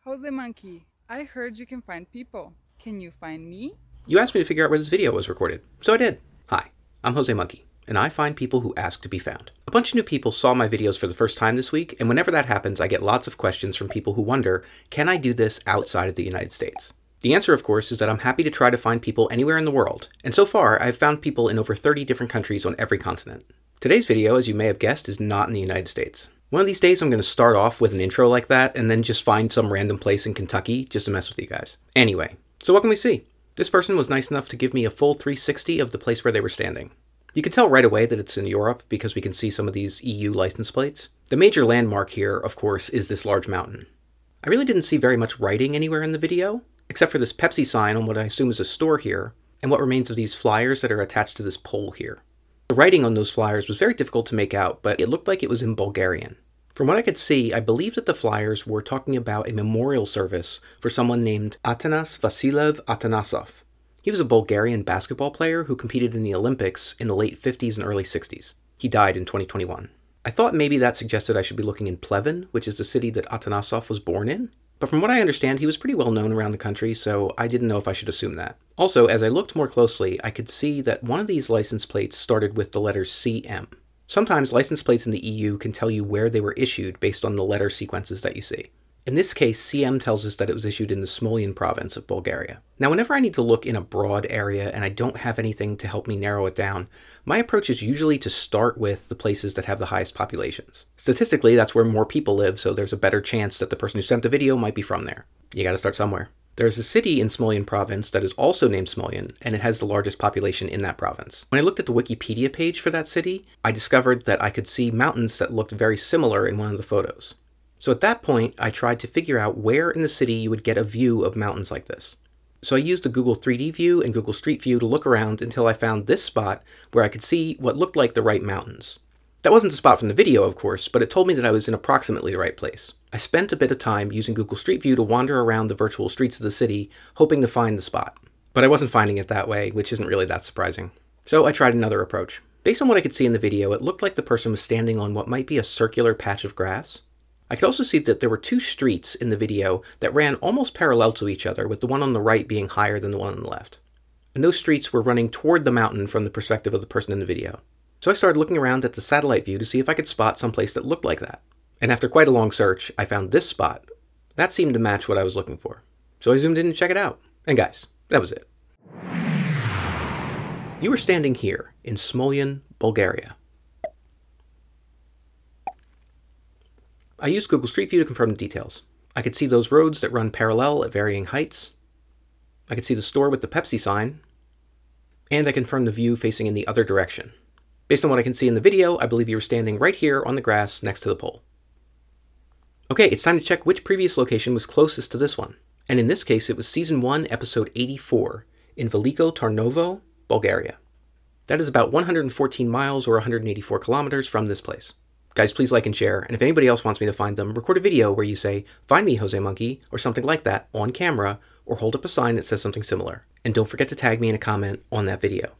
Jose Monkey, I heard you can find people. Can you find me? You asked me to figure out where this video was recorded, so I did. Hi, I'm Jose Monkey, and I find people who ask to be found. A bunch of new people saw my videos for the first time this week, and whenever that happens, I get lots of questions from people who wonder, can I do this outside of the United States? The answer, of course, is that I'm happy to try to find people anywhere in the world, and so far, I've found people in over 30 different countries on every continent. Today's video, as you may have guessed, is not in the United States. One of these days I'm going to start off with an intro like that, and then just find some random place in Kentucky just to mess with you guys. Anyway, so what can we see? This person was nice enough to give me a full 360 of the place where they were standing. You can tell right away that it's in Europe because we can see some of these EU license plates. The major landmark here, of course, is this large mountain. I really didn't see very much writing anywhere in the video, except for this Pepsi sign on what I assume is a store here, and what remains of these flyers that are attached to this pole here. The writing on those flyers was very difficult to make out, but it looked like it was in Bulgarian. From what I could see, I believe that the flyers were talking about a memorial service for someone named Atanas Vasilev Atanasov. He was a Bulgarian basketball player who competed in the Olympics in the late 50s and early 60s. He died in 2021. I thought maybe that suggested I should be looking in Pleven, which is the city that Atanasov was born in. But from what I understand, he was pretty well known around the country, so I didn't know if I should assume that. Also, as I looked more closely, I could see that one of these license plates started with the letters CM. Sometimes license plates in the EU can tell you where they were issued based on the letter sequences that you see. In this case, CM tells us that it was issued in the Smolyan province of Bulgaria. Now, whenever I need to look in a broad area and I don't have anything to help me narrow it down, my approach is usually to start with the places that have the highest populations. Statistically, that's where more people live, so there's a better chance that the person who sent the video might be from there. You gotta start somewhere. There's a city in Smolyan province that is also named Smolyan, and it has the largest population in that province. When I looked at the Wikipedia page for that city, I discovered that I could see mountains that looked very similar in one of the photos. So at that point, I tried to figure out where in the city you would get a view of mountains like this. So I used the Google 3D view and Google Street View to look around until I found this spot where I could see what looked like the right mountains. That wasn't the spot from the video, of course, but it told me that I was in approximately the right place. I spent a bit of time using Google Street View to wander around the virtual streets of the city, hoping to find the spot. But I wasn't finding it that way, which isn't really that surprising. So I tried another approach. Based on what I could see in the video, it looked like the person was standing on what might be a circular patch of grass. I could also see that there were two streets in the video that ran almost parallel to each other, with the one on the right being higher than the one on the left. And those streets were running toward the mountain from the perspective of the person in the video. So I started looking around at the satellite view to see if I could spot someplace that looked like that. And after quite a long search, I found this spot. That seemed to match what I was looking for. So I zoomed in and checked it out. And guys, that was it. You were standing here in Smolyan, Bulgaria. I used Google Street View to confirm the details. I could see those roads that run parallel at varying heights. I could see the store with the Pepsi sign. And I confirmed the view facing in the other direction. Based on what I can see in the video, I believe you were standing right here on the grass next to the pole. Okay, it's time to check which previous location was closest to this one. And in this case, it was Season 1, Episode 84, in Veliko Tarnovo, Bulgaria. That is about 114 miles or 184 kilometers from this place. Guys, please like and share, and if anybody else wants me to find them, record a video where you say, "Find me, Jose Monkey," or something like that on camera, or hold up a sign that says something similar. And don't forget to tag me in a comment on that video.